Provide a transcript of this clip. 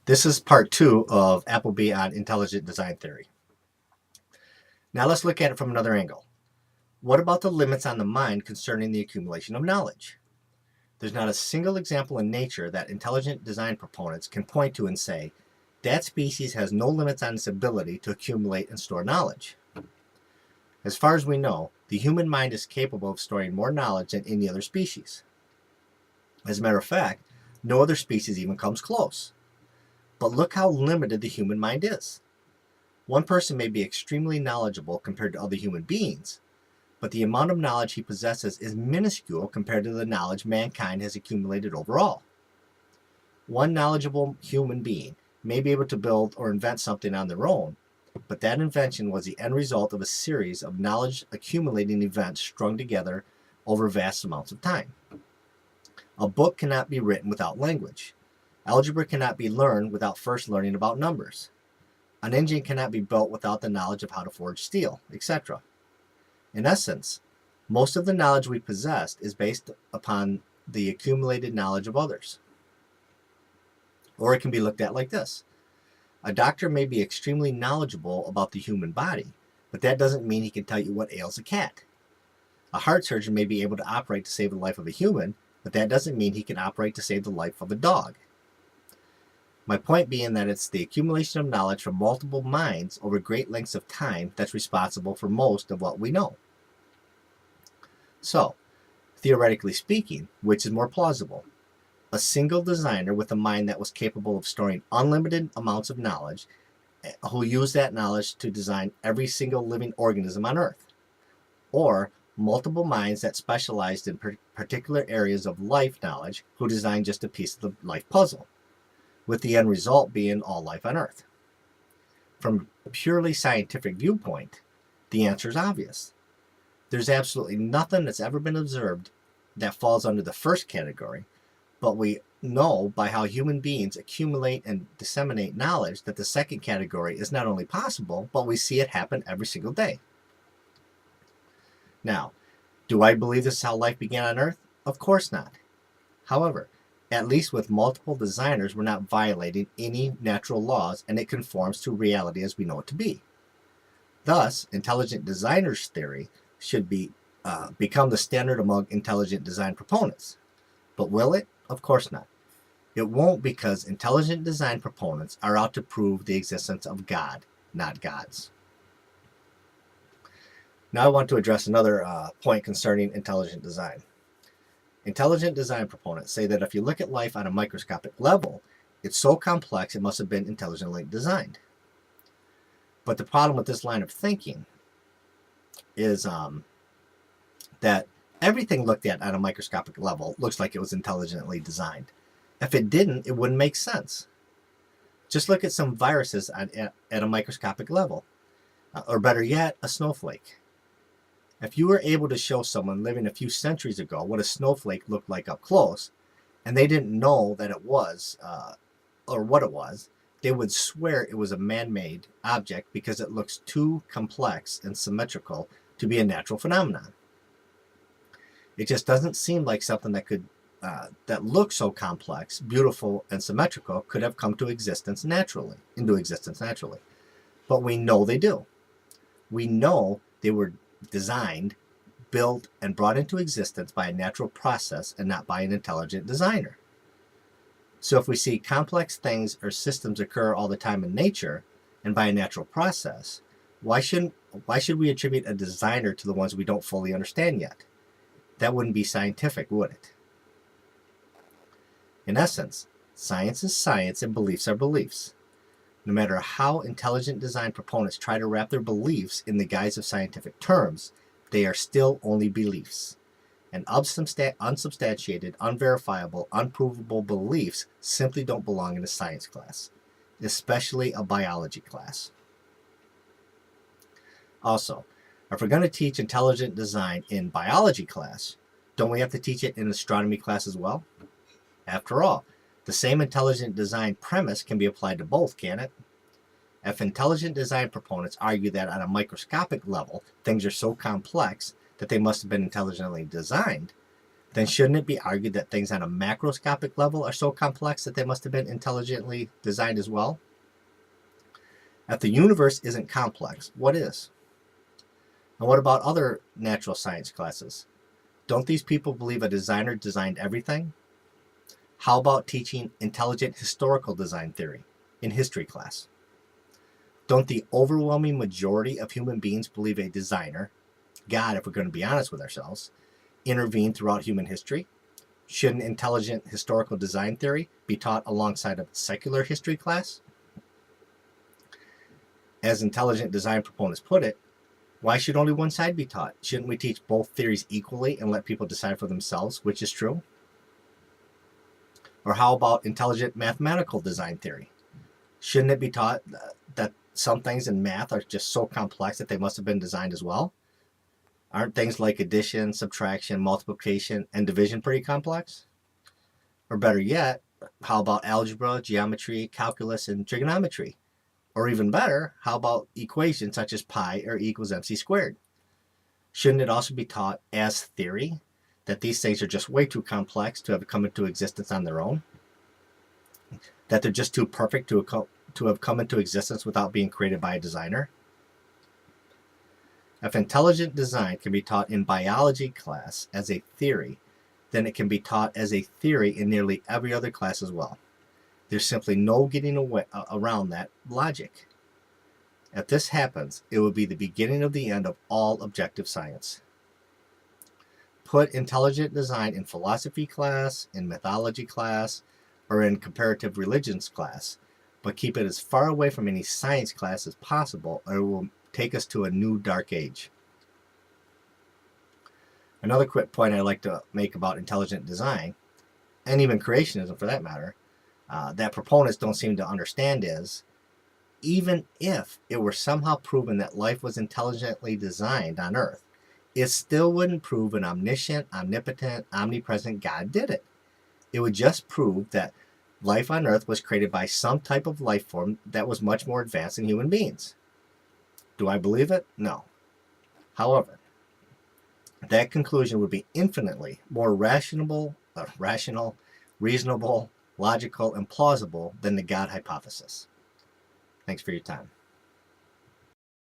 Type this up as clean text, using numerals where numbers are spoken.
This is part 2 of Applebee on intelligent design theory. Now let's look at it from another angle. What about the limits on the mind concerning the accumulation of knowledge? There's not a single example in nature that intelligent design proponents can point to and say, that species has no limits on its ability to accumulate and store knowledge. As far as we know, the human mind is capable of storing more knowledge than any other species. As a matter of fact, no other species even comes close. But look how limited the human mind is. One person may be extremely knowledgeable compared to other human beings, but the amount of knowledge he possesses is minuscule compared to the knowledge mankind has accumulated overall. One knowledgeable human being may be able to build or invent something on their own, but that invention was the end result of a series of knowledge accumulating events strung together over vast amounts of time. A book cannot be written without language. Algebra cannot be learned without first learning about numbers. An engine cannot be built without the knowledge of how to forge steel, etc. In essence, most of the knowledge we possess is based upon the accumulated knowledge of others. Or it can be looked at like this. A doctor may be extremely knowledgeable about the human body, but that doesn't mean he can tell you what ails a cat. A heart surgeon may be able to operate to save the life of a human, but that doesn't mean he can operate to save the life of a dog. My point being that it's the accumulation of knowledge from multiple minds over great lengths of time that's responsible for most of what we know. So, theoretically speaking, which is more plausible? A single designer with a mind that was capable of storing unlimited amounts of knowledge, who used that knowledge to design every single living organism on Earth. Or multiple minds that specialized in particular areas of life knowledge, who designed just a piece of the life puzzle, with the end result being all life on Earth. From a purely scientific viewpoint, the answer is obvious. There's absolutely nothing that's ever been observed that falls under the first category, but we know by how human beings accumulate and disseminate knowledge that the second category is not only possible, but we see it happen every single day. Now, do I believe this is how life began on Earth? Of course not. However, at least with multiple designers, we're not violating any natural laws, and it conforms to reality as we know it to be. Thus, intelligent designers theory should become the standard among intelligent design proponents. But will it? Of course not. It won't, because intelligent design proponents are out to prove the existence of God, not gods. Now I want to address another point concerning intelligent design. Intelligent design proponents say that if you look at life on a microscopic level, it's so complex it must have been intelligently designed. But the problem with this line of thinking is that everything looked at on a microscopic level looks like it was intelligently designed. If it didn't, it wouldn't make sense. Just look at some viruses at a microscopic level, or better yet, a snowflake. If you were able to show someone living a few centuries ago what a snowflake looked like up close, and they didn't know that it was, or what it was, they would swear it was a man-made object because it looks too complex and symmetrical to be a natural phenomenon. It just doesn't seem like something that looks so complex, beautiful, and symmetrical could have come into existence naturally. But we know they do. We know they were designed, built, and brought into existence by a natural process and not by an intelligent designer. So if we see complex things or systems occur all the time in nature and by a natural process, why should we attribute a designer to the ones we don't fully understand yet? That wouldn't be scientific, would it? In essence, science is science and beliefs are beliefs. No matter how intelligent design proponents try to wrap their beliefs in the guise of scientific terms, they are still only beliefs. And unsubstantiated, unverifiable, unprovable beliefs simply don't belong in a science class, especially a biology class. Also, if we're going to teach intelligent design in biology class, don't we have to teach it in astronomy class as well? After all, the same intelligent design premise can be applied to both, can't it? If intelligent design proponents argue that on a microscopic level, things are so complex that they must have been intelligently designed, then shouldn't it be argued that things on a macroscopic level are so complex that they must have been intelligently designed as well? If the universe isn't complex, what is? And what about other natural science classes? Don't these people believe a designer designed everything? How about teaching intelligent historical design theory in history class? Don't the overwhelming majority of human beings believe a designer, God, if we're going to be honest with ourselves, intervened throughout human history? Shouldn't intelligent historical design theory be taught alongside a secular history class? As intelligent design proponents put it, why should only one side be taught? Shouldn't we teach both theories equally and let people decide for themselves which is true? Or how about intelligent mathematical design theory? Shouldn't it be taught that some things in math are just so complex that they must have been designed as well? Aren't things like addition, subtraction, multiplication, and division pretty complex? Or better yet, how about algebra, geometry, calculus, and trigonometry? Or even better, how about equations such as pi or E equals mc squared? Shouldn't it also be taught as theory that these things are just way too complex to have come into existence on their own? That they're just too perfect to have come into existence without being created by a designer? If intelligent design can be taught in biology class as a theory, then it can be taught as a theory in nearly every other class as well. There's simply no getting around that logic. If this happens, it will be the beginning of the end of all objective science. Put intelligent design in philosophy class, in mythology class, or in comparative religions class, but keep it as far away from any science class as possible, or it will take us to a new dark age. Another quick point I'd like to make about intelligent design, and even creationism for that matter, that proponents don't seem to understand is, even if it were somehow proven that life was intelligently designed on Earth, it still wouldn't prove an omniscient, omnipotent, omnipresent God did it. It would just prove that life on Earth was created by some type of life form that was much more advanced than human beings. Do I believe it? No. However, that conclusion would be infinitely more rational, reasonable, logical, and plausible than the God hypothesis. Thanks for your time.